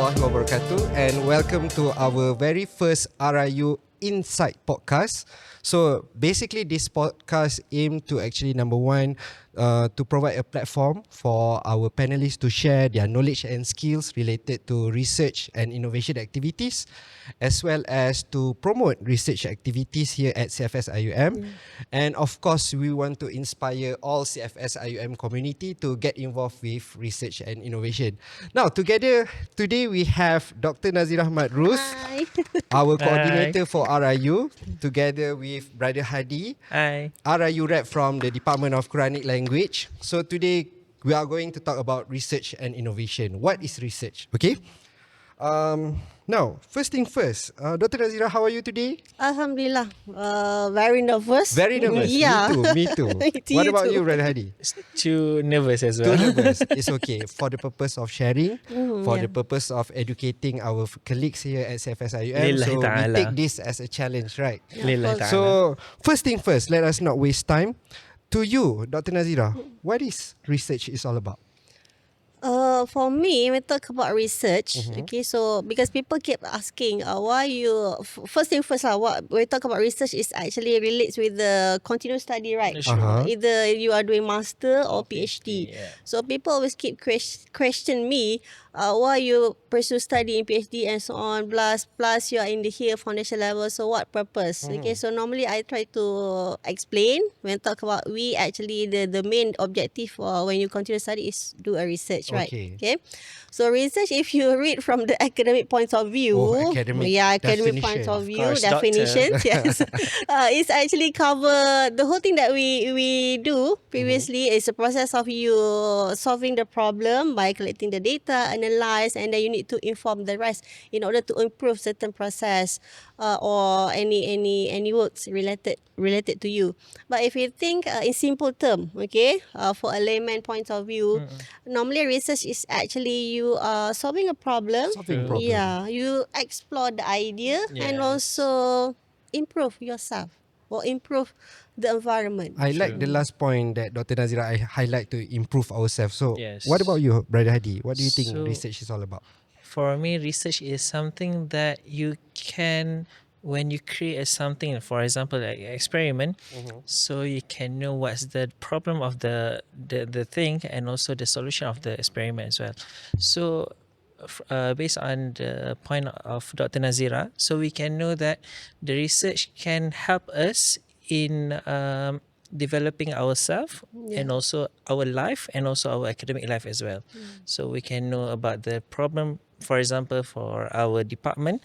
warahmatullahi wabarakatuh, and welcome to our very first RIU INSIGHT podcast. So basically this podcast aim to actually number one, to provide a platform for our panelists to share their knowledge and skills related to research and innovation activities, as well as to promote research activities here at CFS IUM. And of course, we want to inspire all CFS IUM community to get involved with research and innovation. Now, together today we have Dr. Nazirah Mat Russ, our coordinator for RIU, together with Br Hadi, RIU rep from the Department of Quranic Language. So today we are going to talk about research and innovation. What is research? Okay. Now, first thing first, Dr. Nazirah, how are you today? Alhamdulillah, very nervous. Very nervous. Yeah. Me too. What about you, Br Hadi? Too nervous as well. Too nervous. It's okay. For the purpose of sharing, for the purpose of educating our colleagues here at CFS IUM. So we take this as a challenge, right? So first thing first, let us not waste time. To you, Dr. Nazirah, what is research is all about? For me, when we talk about research, okay, so because people keep asking, why you, first thing first, what we talk about research is actually relates with the continuous study, right? Either you are doing master or PhD. So people always keep question me, why you pursue study in PhD and so on, plus you are in the here foundation level, so what purpose? Okay, so normally I try to explain when talk about we actually the main objective when you continue study is do a research, right? Okay. So research, if you read from the academic point of view, academic point of view, definitions, yes, it's actually cover the whole thing that we do previously is a process of you solving the problem by collecting the data, analyze, and then you need to inform the rest in order to improve certain process or any works related to you. But if you think in simple term, okay, for a layman point of view, normally research is actually you are solving a problem. Yeah, you explore the idea and also improve yourself or improve the environment. I like the last point that Dr. Nazirah highlight to improve ourselves. So what about you, Br Hadi? What do you think research is all about? For me, research is something that you can, when you create something, for example, like experiment, so you can know what's the problem of the thing and also the solution of the experiment as well. So based on the point of Dr. Nazirah, so we can know that the research can help us in developing ourselves and also our life and also our academic life as well. So we can know about the problem, for example, for our department.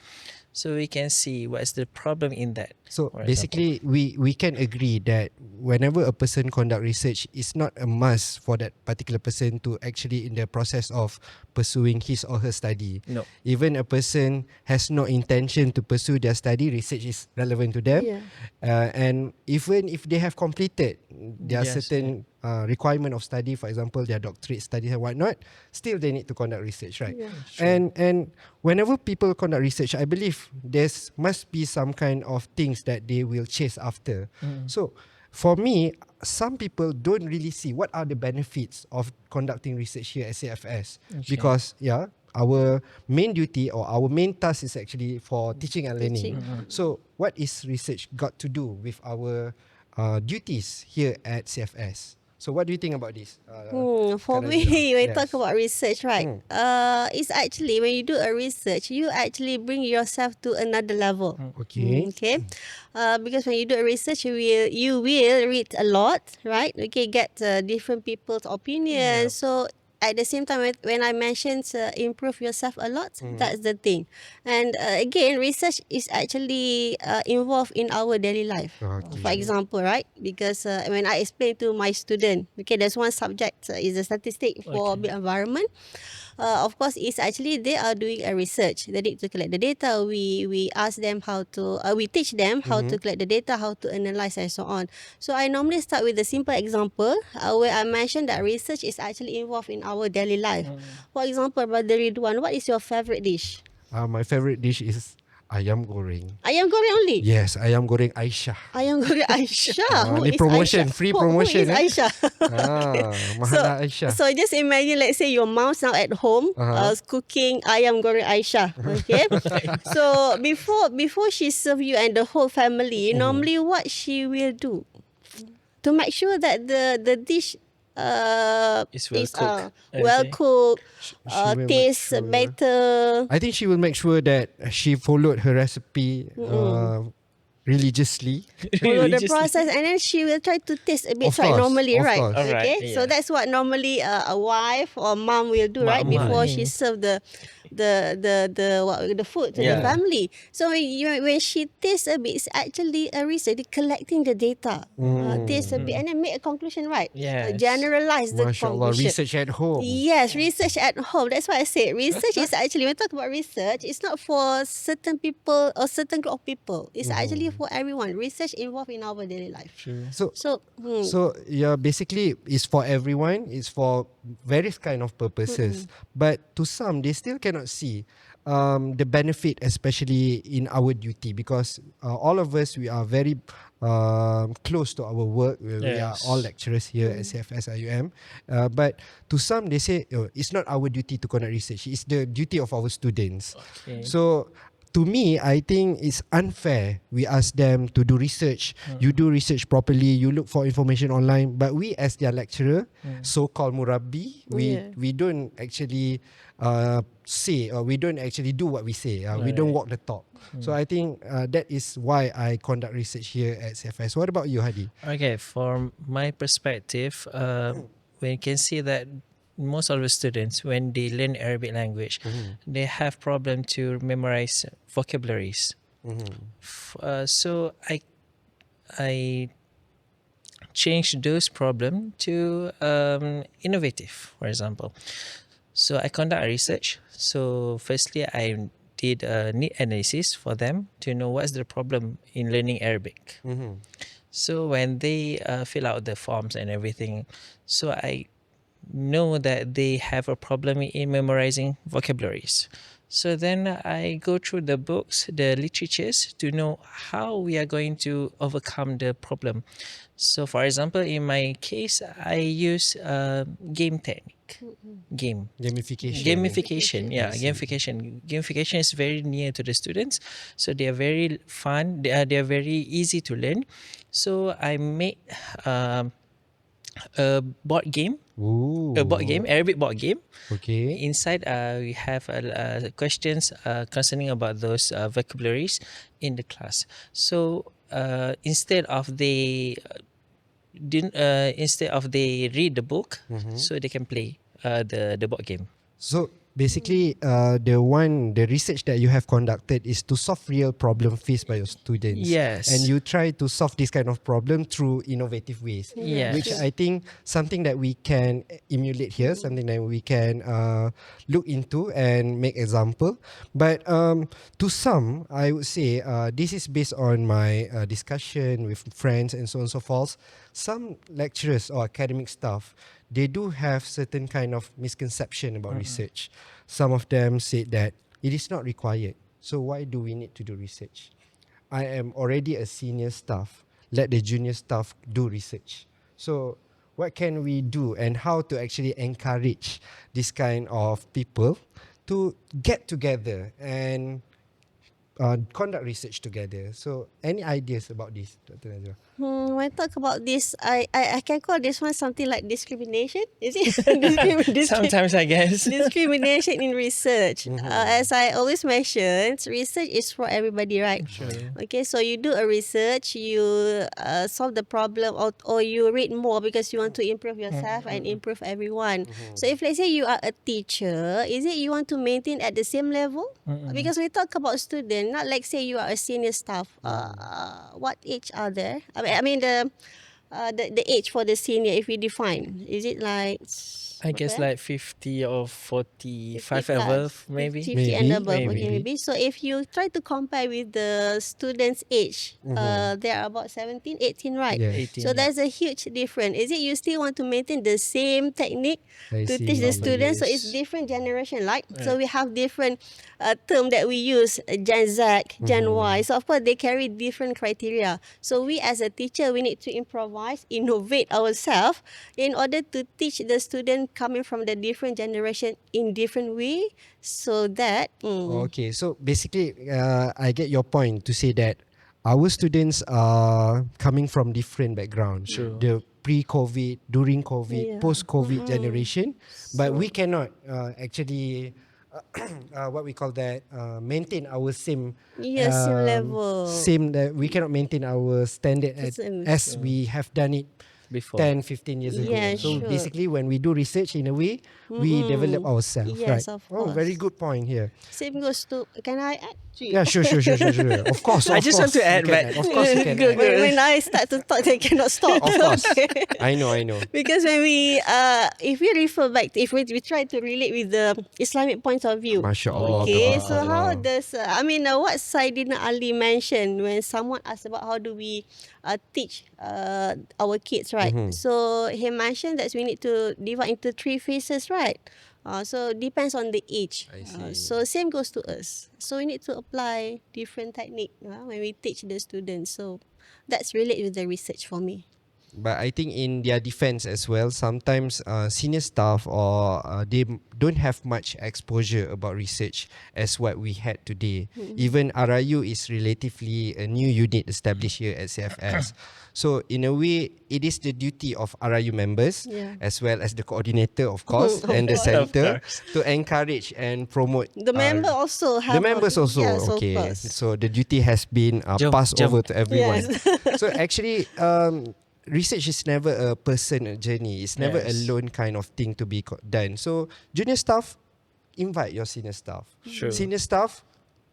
So we can see what's the problem in that. So basically, we can agree that whenever a person conduct research, it's not a must for that particular person to actually in the process of pursuing his or her study. No. Even a person has no intention to pursue their study, research is relevant to them. And even if they have completed their certain requirement of study, for example, their doctorate studies and whatnot, still they need to conduct research, right? And whenever people conduct research, I believe there must be some kind of things that they will chase after. So for me, some people don't really see what are the benefits of conducting research here at CFS, because our main duty or our main task is actually for teaching and learning. So what is research got to do with our duties here at CFS? So what do you think about this? For me, when you talk about research, right, it's actually when you do a research, you actually bring yourself to another level. Okay. Because when you do a research, you will read a lot, right? Okay, get different people's opinions. So at the same time, when I mentioned improve yourself a lot, that's the thing. And again, research is actually involved in our daily life. For example, right? Because when I explain to my student, okay, there's one subject is a statistic for the environment. Of course, it's actually they are doing a research. They need to collect the data. We ask them how to, we teach them how to collect the data, how to analyze and so on. So I normally start with a simple example where I mentioned that research is actually involved in our daily life. For example, Br Ridhwan, what is your favorite dish? My favorite dish is ayam goreng. Ayam goreng only? Yes, ayam goreng Aisyah. Ayam goreng Aisyah. Who Ni is promotion, Aisyah? free Who promotion. is Aisyah? Mahana Aisyah. So just imagine, let's say your mom's now at home cooking ayam goreng Aisyah. Okay. So before she serve you and the whole family, normally what she will do to make sure that the dish It's well cooked. well cooked, She will make taste sure- better. I think she will make sure that she followed her recipe religiously. Follow the Religiously. process, and then she will try to taste a bit Of like course, normally, of right? course. Okay, Alright, so yeah. that's what normally a wife or mom will do, right? Mak. Before she serve the food to the Yeah. family. So when she tastes a bit, it's actually a research collecting the data, taste a bit, and then make a conclusion, right? Yes. Generalize the Masya Allah, conclusion. research at home. Yes, research at home. That's why I said research is actually, when we talk about research, it's not for certain people or certain group of people. It's actually for everyone. Research involved in our daily life. So So, yeah, basically it's for everyone. It's for various kind of purposes. But to some, they still cannot see the benefit, especially in our duty, because all of us, we are very close to our work. We are Yes. all lecturers here at CFS IUM. But to some, they say it's not our duty to conduct research. It's the duty of our students. Okay. So to me, I think it's unfair. We ask them to do research. You do research properly. You look for information online. But we, as their lecturer, so-called murabbi, we don't actually say, or we don't actually do what we say. We don't walk the talk. So I think that is why I conduct research here at CFS. What about you, Hadi? Okay, from my perspective, we can see that most of the students, when they learn Arabic language, they have problem to memorize vocabularies. So I changed those problem to innovative, for example. So I conduct research. So firstly, I did a need analysis for them to know what's the problem in learning Arabic. So when they fill out the forms and everything, so I know that they have a problem in memorizing vocabularies. So then I go through the books, the literatures, to know how we are going to overcome the problem. So for example, in my case, I use game technique. Gamification, yeah, gamification is very near to the students, so they are very fun. They are very easy to learn. So I made a board game, Arabic board game. Okay. Inside, we have questions concerning about those vocabularies in the class. So instead of they read the book, so they can play the board game. So basically, the research that you have conducted is to solve real problem faced by your students. Yes. And you try to solve this kind of problem through innovative ways. Yes. Which I think something that we can emulate here, something that we can look into and make example. But to some, I would say this is based on my discussion with friends and so on and so forth. Some lecturers or academic staff, they do have certain kind of misconception about research. Some of them said that it is not required. So why do we need to do research? I am already a senior staff. Let the junior staff do research. So what can we do, and how to actually encourage this kind of people to get together and conduct research together? So any ideas about this, Dr. Nazirah? when I talk about this, I can call this one something like discrimination. Is it? Sometimes, I guess. Discrimination in research. As I always mention, research is for everybody, right? Sure. Okay, so you do a research, you solve the problem, or you read more because you want to improve yourself and improve everyone. So if let's say you are a teacher, is it you want to maintain at the same level? Because we talk about student, not like say you are a senior staff. What age are there? I mean the age for the senior, if we define, is it like I guess Okay. like 50 or 45 50 above, plus, maybe. 50 and Maybe, above. Okay, maybe. maybe. So if you try to compare with the students' age, they are about 17, 18, right? Yes. 18, So yeah. there's a huge difference. Is it you still want to maintain the same technique I to see. teach the students? So it's Yes. different generation, like so Right. we have different term that we use, Gen Z, Gen Y. So of course they carry different criteria. So we as a teacher, we need to improvise, innovate ourselves in order to teach the student coming from the different generation in different way, so that Okay, so basically, I get your point to say that our students are coming from different backgrounds. True. The pre-COVID, during COVID, yeah. post-COVID generation, but we So- cannot actually, what we call that, maintain our same, Yes, same level. same that we cannot maintain our standard Same. as we have done it Before. 10, 15 years ago. Yeah, So sure. basically, when we do research in a way, we develop ourselves, Yes, right? of Oh, very course. good point here. Same goes to. Can I add? Yeah, sure. Of course, I of just want course. to add, You can but Of course, you can Good, add. When I start to talk, they cannot stop. Of course. Okay. I know. Because when we, if we refer back, if we try to relate with the Islamic point of view, Masya Allah. okay, so tabarakallah. how does, what Saidina Ali mentioned when someone asked about how do we teach our kids, right? So he mentioned that we need to divide into 3 phases, right? So depends on the age. I see. So same goes to us. So we need to apply different technique when we teach the students. So that's relate with the research for me. But I think in their defense as well, sometimes senior staff or they don't have much exposure about research as what we had today. Even RIU is relatively a new unit established here at CFS. So in a way, it is the duty of RIU members Yeah. as well as the coordinator, of course, Of and the course. center Of course. to encourage and promote. The member also have The members also, yes, okay. Of course. So the duty has been passed Jump. over to everyone. Yes. So actually, research is never a person journey. It's never a Yes. lone kind of thing to be done. So junior staff, invite your senior staff. Sure. Senior staff,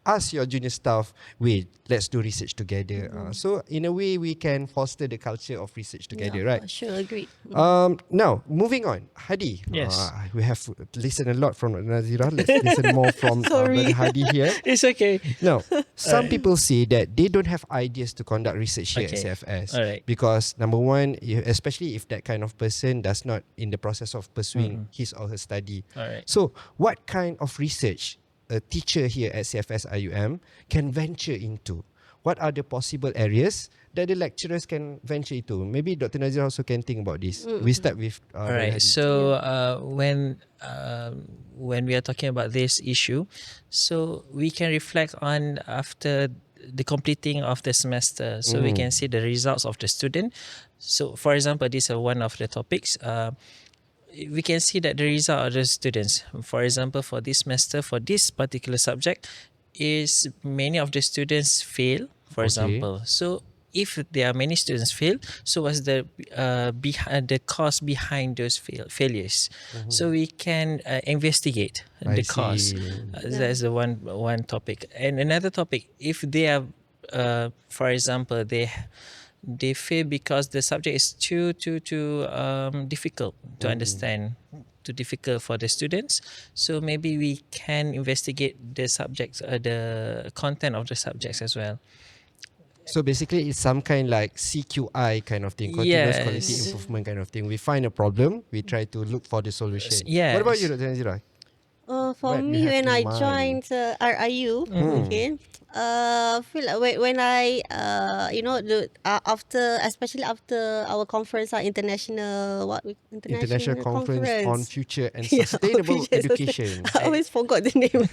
ask your junior staff, wait, let's do research together. So in a way, we can foster the culture of research together, Yeah, right? Sure, agreed. Now, moving on. Hadi. Yes. We have listened a lot from Nazirah. Let's listen more from Sorry. Brother Hadi here. It's okay. Now, some people say that they don't have ideas to conduct research here Okay. at CFS. Alright. Because number one, especially if that kind of person does not in the process of pursuing his or her study. Alright. So, what kind of research a teacher here at CFS IUM can venture into? What are the possible areas that the lecturers can venture into? Maybe Dr. Nazirah also can think about this. We start with All Brother right. Hadi. So when we are talking about this issue, so we can reflect on after the completing of the semester, so we can see the results of the student. So, for example, this is one of the topics. We can see that the result of the students, for example, for this semester, for this particular subject, is many of the students fail, for Okay. example. So if there are many students fail, so what's the the cause behind those failures? So we can investigate I the cause. see. That's the one topic. And another topic, if they are, for example, they fail because the subject is too difficult to understand, too difficult for the students. So maybe we can investigate the subjects, the content of the subjects as well. So basically, it's some kind like CQI kind of thing, continuous quality Yes. improvement kind of thing. We find a problem, we try to look for the solution. Yes. What about you, Dr. Nazirah? For What me, you have when in I mind? joined RIU, okay, feel like when I especially after our conference, our international International Conference on Future and Yeah, Sustainable future Education. I always forgot the name.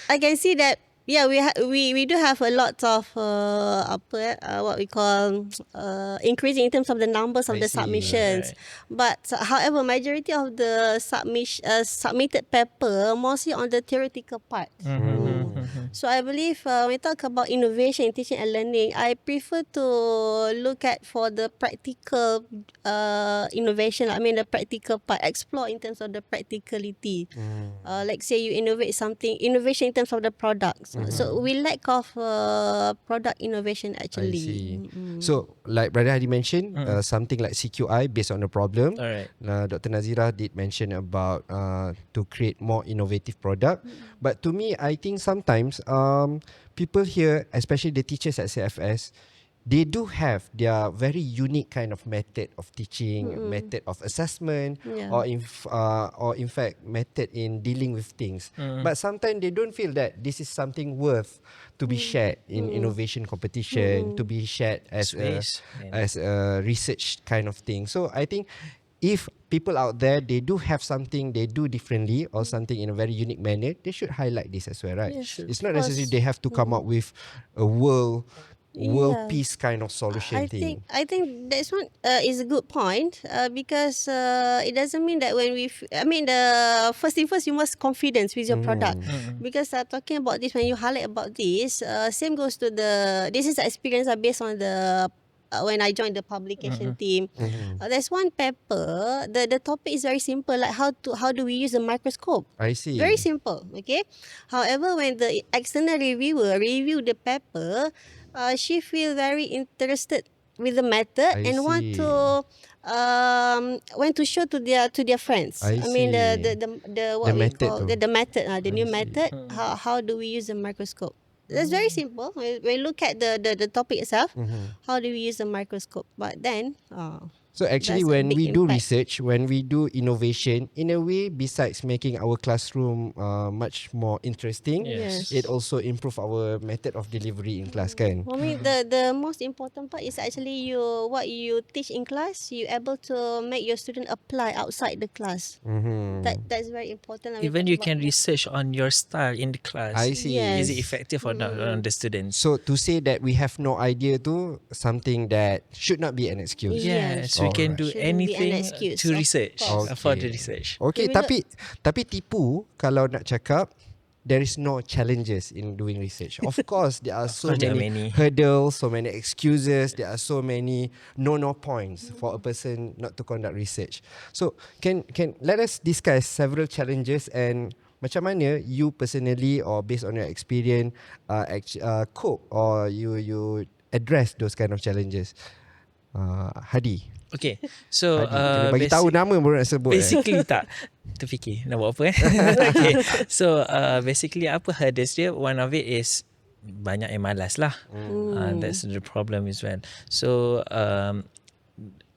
I can see that. Yeah, we do have a lot of what we call increasing in terms of the numbers of I the see. submissions. But however, majority of the submitted paper mostly on the theoretical part. So I believe when we talk about innovation in teaching and learning, I prefer to look at for the practical innovation. I mean the practical part, explore in terms of the practicality. Like say you innovate something, innovation in terms of the products. So we lack of product innovation I actually. see. So, like Brother Hadi mentioned, something like CQI based on the problem. Alright. Dr. Nazirah did mention about to create more innovative product. But to me, I think sometimes people here, especially the teachers at CFS, they do have their very unique kind of method of teaching, method of assessment, Yeah. or in fact method in dealing with things. But sometimes they don't feel that this is something worth to be shared in innovation competition, to be shared as Space, as a research kind of thing. So I think if people out there they do have something they do differently or something in a very unique manner, they should highlight this as well, right? Yes, It's of not necessarily course. they have to come up with a world Yeah. peace kind of solution thing. I think that's one is a good point because it doesn't mean that when I mean the first thing first you must confidence with your product because talking about this when you highlight about this same goes to this is the experience based on the when I joined the publication team. There's one paper. The topic is very simple, like how do we use a microscope. I see. Very simple, okay. However, when the external reviewer reviewed the paper, she feel very interested with the method I and see. want to show to their friends. I mean see. the what The we method call tu. the method the new see. method. How do we use the microscope? That's very simple. When we look at the topic itself, how do we use the microscope? But then, So actually that's a when big we do impact. research, when we do innovation, in a way, besides making our classroom much more interesting, Yes. it also improve our method of delivery in class kan? For me, the most important part is actually what you teach in class, you able to make your student apply outside the class. That's very important. When we Even talk you about can research on your style in the class. I see. Is Yes. it effective or not on the students? So to say that we have no idea tu something that should not be an excuse. Yes, Yes. we can Alright. do Shouldn't be an anything excuse, to of research course. for the research. Okay, If we tapi tipu kalau nak cakap there is no challenges in doing research. Of course, there are so course there are many many. hurdles, so many excuses. There are so many no points for a person not to conduct research. So can let us discuss several challenges and macam mana you personally or based on your experience cope or you address those kind of challenges. Hadi. Okay, so Hadi. Kena bagi tahu nama baru nak sebut. basically tak terfikir nak buat apa okay, so basically apa hurdles dia, one of it is banyak yang malas lah. That's the problem as well. So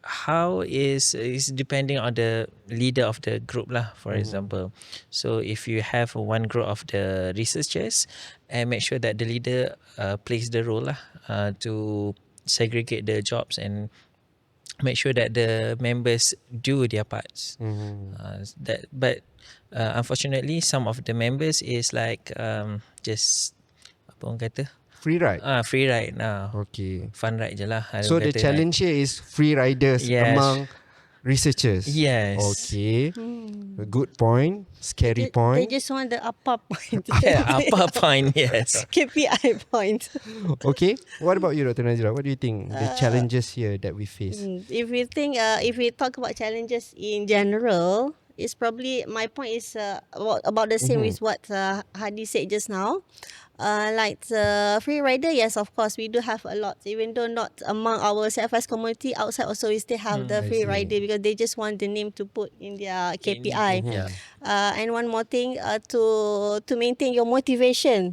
how is depending on the leader of the group lah, for example. So if you have one group of the researchers, and make sure that the leader plays the role lah to segregate the jobs and make sure that the members do their parts. But unfortunately, some of the members is like just apa orang kata Free ride. free ride. Okay. Fun ride je lah. So the challenge here is free riders Yes. among researchers. Yes. Okay. A good point. Scary They point. just want the upper point. Apa point? Yes. KPI point. Okay. What about you, Dr. Nazirah? What do you think the challenges here that we face? If we think, if we talk about challenges in general, it's probably my point is about the same with what Hadi said just now. Like free rider, yes, of course, we do have a lot. Even though not among our CFS community, outside also we still have the I free see. rider because they just want the name to put in their KPI. Yeah. And one more thing, to maintain your motivation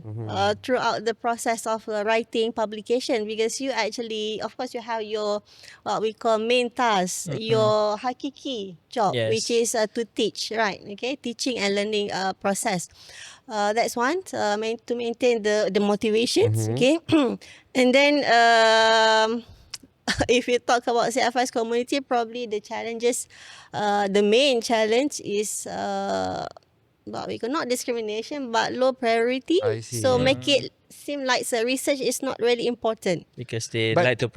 throughout the process of writing publication, because you actually, of course, you have your what we call main task, your hakiki job, Yes. which is to teach, right? Okay, teaching and learning process. That's one to maintain the motivations. Okay, and then if you talk about CFS community, probably the challenges, the main challenge is what we call not discrimination but low priority. I see. So make it seem like the research is not really important. Because they But- like to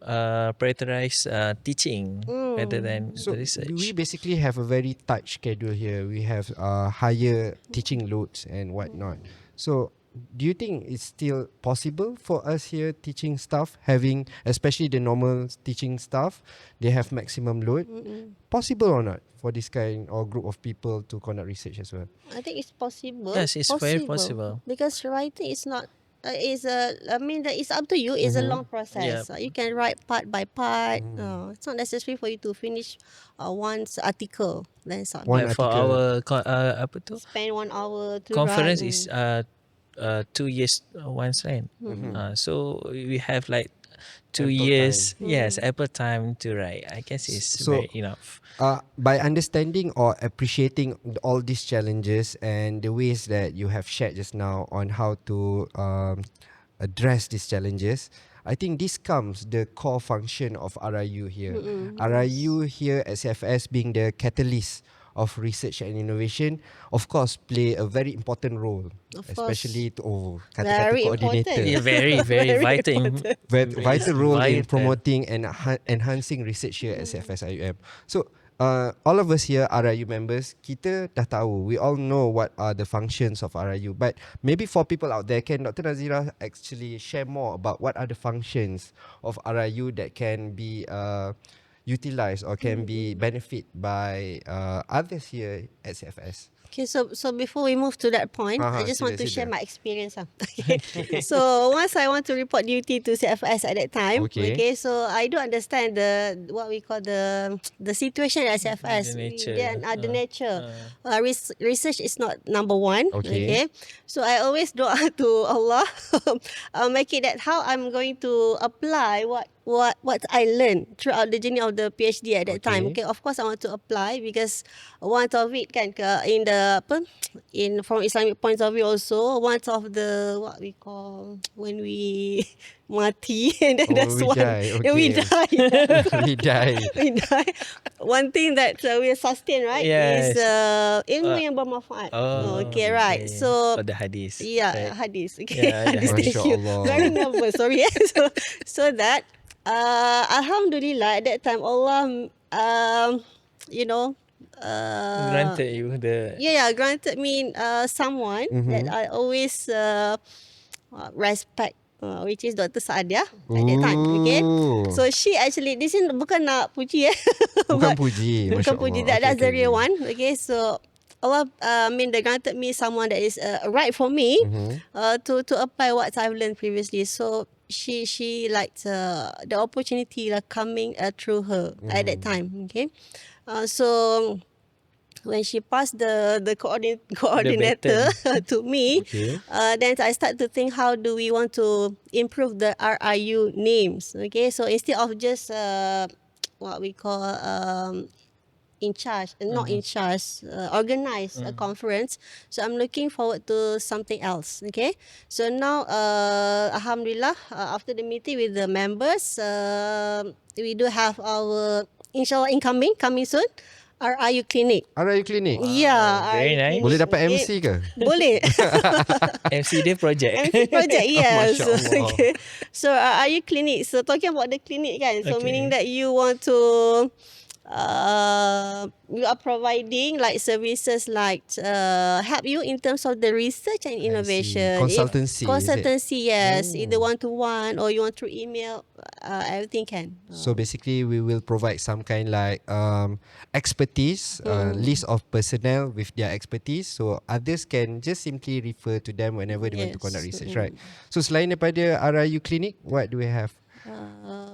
prioritize teaching rather than So the research. we basically have a very tight schedule here. We have higher teaching loads and whatnot. So do you think it's still possible for us here teaching staff, having especially the normal teaching staff, they have maximum load? Possible or not for this kind or group of people to conduct research as well? I think it's possible. Yes, it's very possible. Because writing is not. Is a. I mean, that it's up to you. It's a long process. Yep. You can write part by part. It's not necessary for you to finish one article. Then submit. One Like for article. our apa tu? Spend 1 hour to Conference write. is 2 years once, right? So we have like 2 Ample years. Yes, ample time to write. I guess it's So- very enough. By understanding or appreciating all these challenges and the ways that you have shared just now on how to address these challenges, I think this comes the core function of RIU here. RIU here at CFS being the catalyst of research and innovation, of course, play a very important role, Of especially to kata-kata Very coordinator. important. Yeah, very vital. Vital role in Vital. promoting and enhancing research here at CFS IUM. So all of us here RIU members, kita dah tahu, we all know what are the functions of RIU, but maybe for people out there, can Dr. Nazirah actually share more about what are the functions of RIU that can be utilized or can be benefit by others here at CFS? Okay, so before we move to that point, I just want to share sila. my experience. Okay. So once I want to report duty to CFS at that time. Okay. So I do understand the what we call the situation at CFS. The nature. The nature. Research is not number one. Okay. So I always doa to Allah, make it that how I'm going to apply what I learned throughout the journey of the PhD at that time. Okay. Okay, of course I want to apply because one of it kan in the from Islamic point of view also, one of the what we call when we mati and then Oh, that's we one die, we okay. die. We die. We die. One thing that we sustain, right, Yes. is ilmu yang bermanfaat. Okay, right. So the hadis. yeah, right? hadis. Okay, Yeah, the hadis. Thank Masya you. Allah. Very nervous. Sorry. So that Alhamdulillah at that time Allah you know Granted you the granted me someone that I always respect, which is Dr. Saadia at that time. Okay, Ooh. so she actually, this is bukan nak puji Bukan but- puji, bukan Masya puji, Allah. that's Okay, the real okay. one. Okay, so Allah they granted me someone that is right for me to apply what I've learned previously. So she liked the opportunity coming through her at that time. Okay, so when she passed the coordinator to me, Okay. then I start to think how do we want to improve the RIU names. Okay, so instead of just what we call in charge, not in charge, organize a conference. So I'm looking forward to something else. Okay, so now Alhamdulillah, after the meeting with the members, we do have our inshallah coming soon, RIU clinic. RIU Clinic. Yeah, very RIU nice. clinic. Boleh dapat Okay. MC ke? Boleh. MC dia project. MC project, yes. Masya Allah. Okay. So RIU clinic. So talking about the clinic kan. So Okay. meaning that you want to you are providing like services like help you in terms of the research and innovation. Consultancy, is it? Consultancy, yes. Either one-to-one or you want through email, everything can. So basically, we will provide some kind like expertise, list of personnel with their expertise. So others can just simply refer to them whenever they want to Yes. conduct research, right? So selain daripada RIU Clinic, what do we have?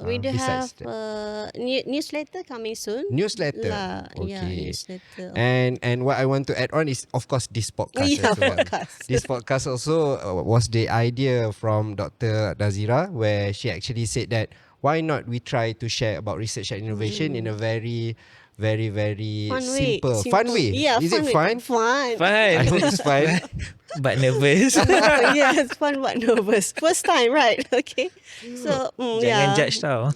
We do have besides newsletter coming soon. Newsletter. Yeah, Okay. newsletter. And what I want to add on is, of course, this podcast Yeah, as well. podcast. This podcast also was the idea from Dr. Nazirah, where she actually said that why not we try to share about research and innovation in a very, very, very Fun way. simple, fun way. Yeah, Is fun it way. fun? Fun. I hope Fine. it's fun. But nervous. Yes, fun but nervous. First time, right? Okay. So, Jangan yeah. judge tau.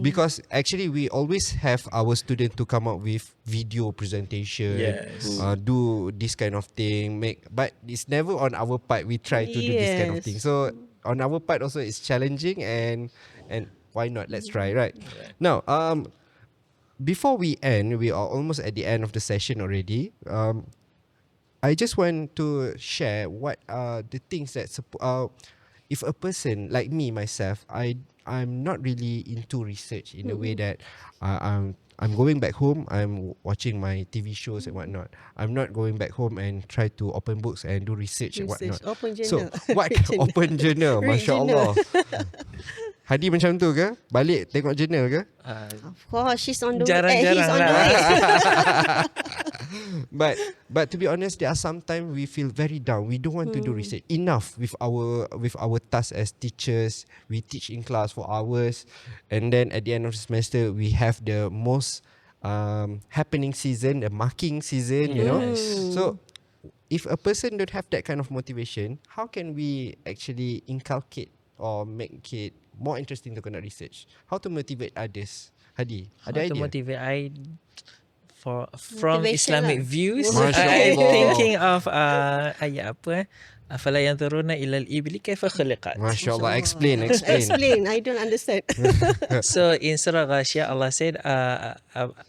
Because actually we always have our student to come up with video presentation, Yes. do this kind of thing, but it's never on our part. We try to do this kind of Yes. thing. So on our part also it's challenging and why not? Let's try, right? Now, before we end, we are almost at the end of the session already. I just want to share what are the things that if a person like me myself, I'm not really into research in a way that I'm going back home, I'm watching my TV shows and whatnot. I'm not going back home and try to open books and do research and whatnot. Open So journal. what open journal, Read Masya journal. Allah. Hadi macam tu ke? Balik tengok journal ke? Of course, she's on the way. Jarang-jarang He's on the lah. way. But to be honest, there are sometimes we feel very down. We don't want to do research enough with our tasks as teachers. We teach in class for hours, and then at the end of the semester we have the most happening season, the marking season. You know, so if a person don't have that kind of motivation, how can we actually inculcate or make it more interesting to conduct research? How to motivate others? Hadi, ada How to idea? motivate? From Motivation Islamic lah. views, Masya I'm Allah. thinking of ayat apa? Afala yanzuruna ilal ibli kaifa khuliqat. Masya Allah. Explain. Explain. I don't understand. So in surah Ghashiyah Allah said,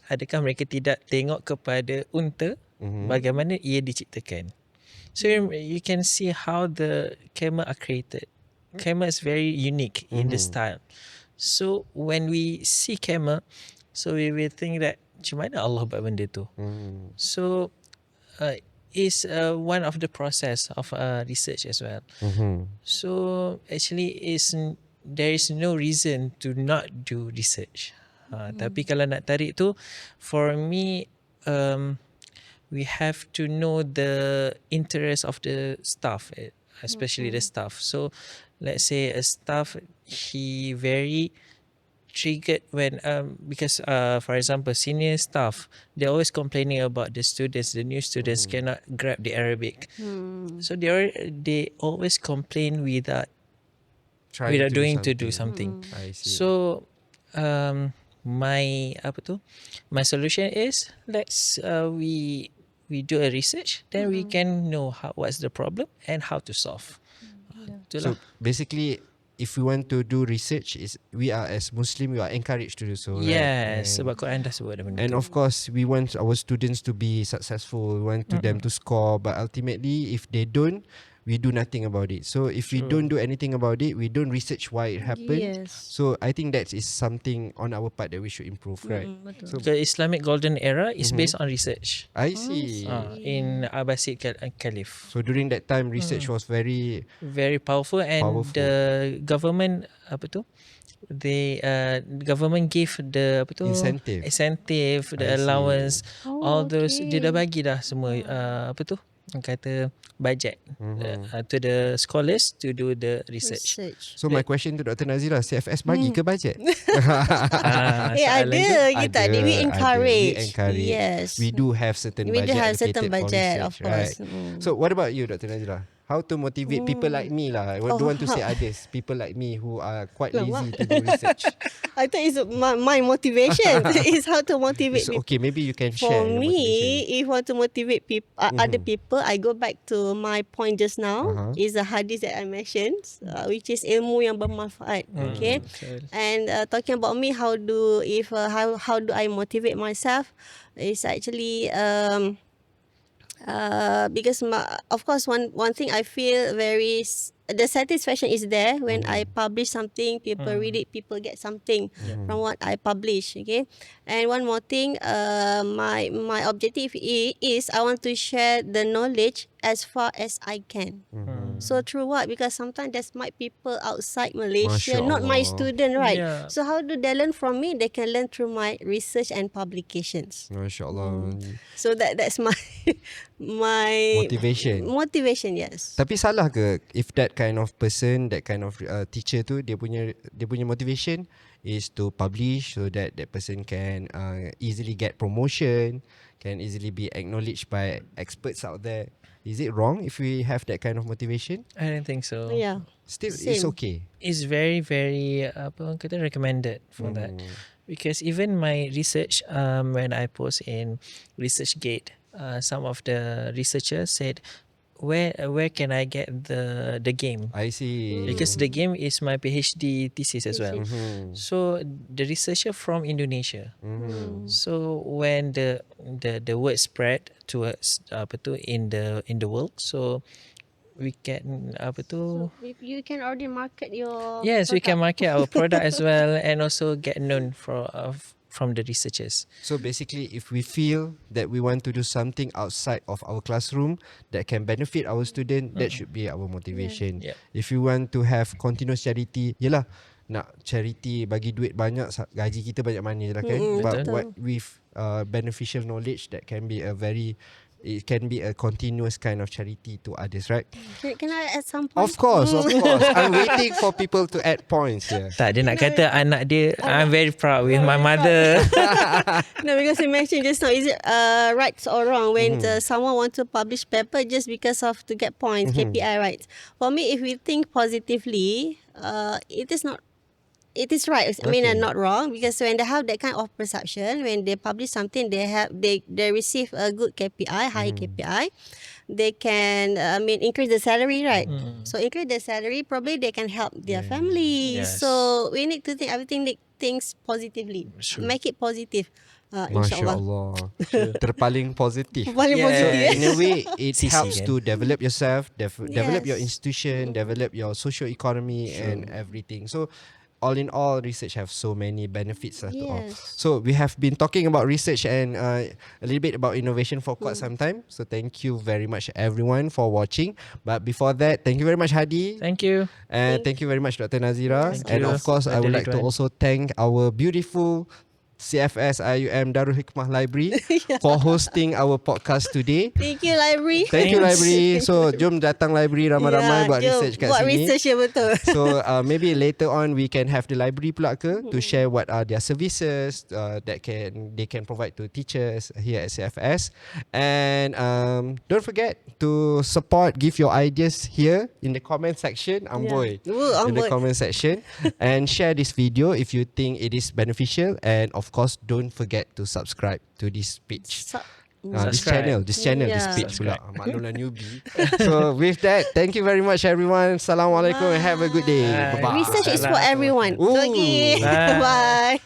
adakah mereka tidak tengok kepada unta bagaimana ia diciptakan? So you can see how the camel are created. Camel is very unique in the style. So when we see camel, so we will think that macam mana Allah buat benda tu. So is one of the process of research as well. So actually there is no reason to not do research. Tapi kalau nak tarik tu, for me, we have to know the interest of the staff, especially the staff. So let's say a staff, he very triggered when because for example senior staff, they're always complaining about the students, the new students cannot grab the Arabic. So they always complain without doing to do something. I see. So my my solution is, let's we do a research, then we can know what's the problem and how to solve. So basically, if we want to do research, we are as Muslim, we are encouraged to do so. Yes, right? sebab Quran dah sebut benda And tu. of course, we want our students to be successful. We want them to score. But ultimately, if they don't, we do nothing about it. So if we don't do anything about it, we don't research why it happened. Yes. So I think that is something on our part that we should improve, right? So The Islamic golden era is based on research. I see. In Abbasid Caliph. So during that time, research was very Very powerful, and Powerful. the government the government gave the incentive, the I see. allowance, all those okay. dia dah bagi dah semua kata budget to the scholars to do the research. So my question to Dr. Nazirah, CFS bagi ke budget? Soalan tu. Kita ada. We encourage. We encourage. Yes. We do have certain We budget do have certain allocated for budget, research, of course. right? So what about you, Dr. Nazirah? How to motivate people like me lah? I don't want to say others. People like me who are quite lazy to do research. I thought it's my motivation is how to motivate So, people. okay, maybe you can share For your me, motivation. if want to motivate people, other people, I go back to my point just now. Is a hadith that I mentioned, which is ilmu yang bermanfaat. Okay, Betul. and talking about me, how do I motivate myself? Is actually because of course one thing I feel the satisfaction is there when I publish something, people read it, people get something from what I publish. Okay, and one more thing, my objective is I want to share the knowledge as far as I can. So through what? Because sometimes there's might people outside Malaysia, Masya not my Allah. student, right? Yeah. So how do they learn from me? They can learn through my research and publications. Masya Allah. So that's my my Motivation. yes. Tapi salah ke if that kind of person, that kind of teacher tu, dia punya motivation is to publish so that that person can easily get promotion, can easily be acknowledged by experts out there. Is it wrong if we have that kind of motivation? I don't think so. Yeah. Still, Same. it's okay. It's very, very recommended for that, because even my research, when I post in ResearchGate, some of the researchers said, where can I get the game? I see. Because the game is my PhD thesis as well. So the researcher from Indonesia. So when the word spread towards in the world, so we can You can already market your yes, we can product. market our product as well, and also get known from the researchers. So basically, if we feel that we want to do something outside of our classroom that can benefit our student, that should be our motivation. Yeah. If you want to have continuous charity, yelah, nak charity bagi duit banyak, gaji kita banyak mana je lah kan. But Betul. what with beneficial knowledge, that can be it can be a continuous kind of charity to others, right? Can I add some Of points? course, of course. I'm waiting for people to add points here. Tak, dia nak kata anak dia, I'm very proud with my mother. No, because you mentioned just now, is it right or wrong when someone wants to publish paper just because of to get points, KPI, right? For me, if we think positively, it is not. It is right. I mean, not wrong, because when they have that kind of perception, when they publish something, they receive a good KPI, high KPI. They can increase the salary, right? So increase the salary, probably they can help their family. Yes. So we need to think everything things positively. Sure. Make it positive. Masya InsyaAllah. Allah. Terpaling positif. Paling Yeah. So positif. in a way, it Sisi helps kan? to develop yourself, develop your Yes. institution, develop your socio economy and everything. So all in all, research have so many benefits to all. Yes. So we have been talking about research and a little bit about innovation for quite some time. So thank you very much everyone for watching. But before that, thank you very much Hadi. Thank you. And thank you very much Dr. Nazirah. Thank And you, of course, I would Dr. like to Ridhwan. also thank our beautiful CFS IIUM Darul Hikmah Library for hosting our podcast today. Thank you, library. Thank you Thanks. library. So jom datang library ramai-ramai buat jom research kat buat sini. research ya, betul. So maybe later on we can have the library pula ke to share what are their services that they can provide to teachers here at CFS. And don't forget to support, give your ideas here in the comment section. Amboi. In the amboi. comment section. And share this video if you think it is beneficial. And of course, don't forget to subscribe to this page. This Subscribe. channel, this Yeah. page pula. Maklumlah newbie. So with that, thank you very much everyone. Assalamualaikum and have a good day. Bye. Bye-bye. Research is for everyone. Ooh. Okay. Bye. Bye.